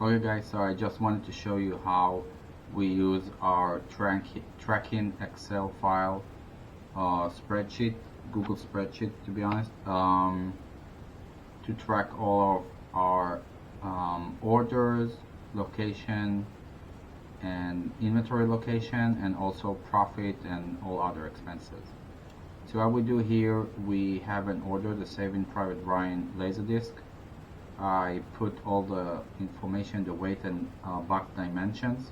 Okay guys, so I just wanted to show you how we use our tracking Excel file spreadsheet, Google spreadsheet to be honest, to track all of our orders, location and inventory location, and also profit and all other expenses. So what we do here, we have an order, the Saving Private Ryan Laserdisc. I put all the information, the weight and box dimensions,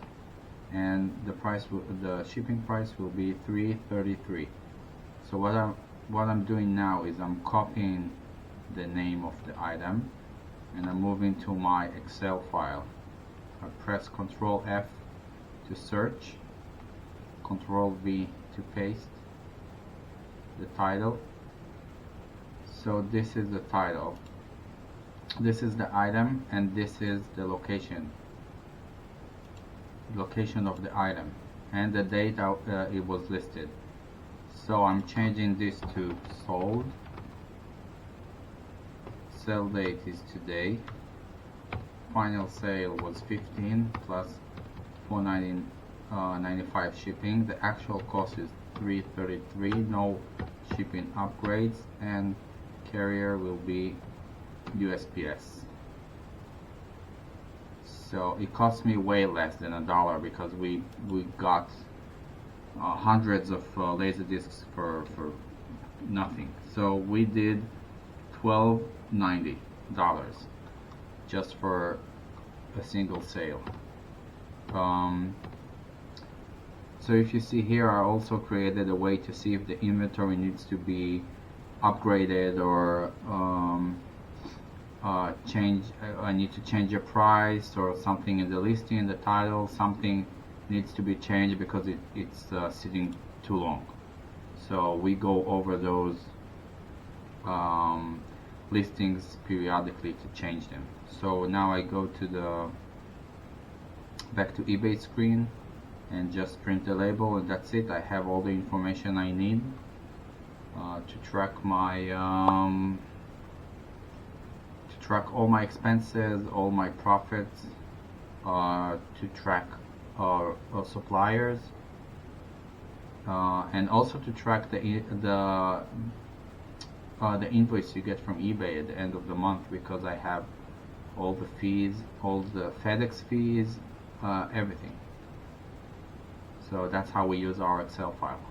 and the shipping price will be $3.33. So what I'm doing now is I'm copying the name of the item and I'm moving to my Excel file. I press Ctrl F to search, Ctrl V to paste the title. So this is the title, this is the item, and this is the location of the item and the date it was listed. So I'm changing this to sold. Sell date is today. Final sale was 15 plus $4.95 shipping. The actual cost is $3.33. No shipping upgrades, and carrier will be USPS. So it cost me way less than $1 because we got hundreds of laser discs for nothing. So we did $12.90 just for a single sale. So if you see here, I also created a way to see if the inventory needs to be upgraded or I need to change a price or something in the listing, the title, something needs to be changed because it's sitting too long. So we go over those listings periodically to change them. So now I go to back to eBay screen and just print the label, and that's it. I have all the information I need to track my track all my expenses, all my profits, to track suppliers, and also to track the invoice you get from eBay at the end of the month, because I have all the fees, all the FedEx fees, everything. So that's how we use our Excel file.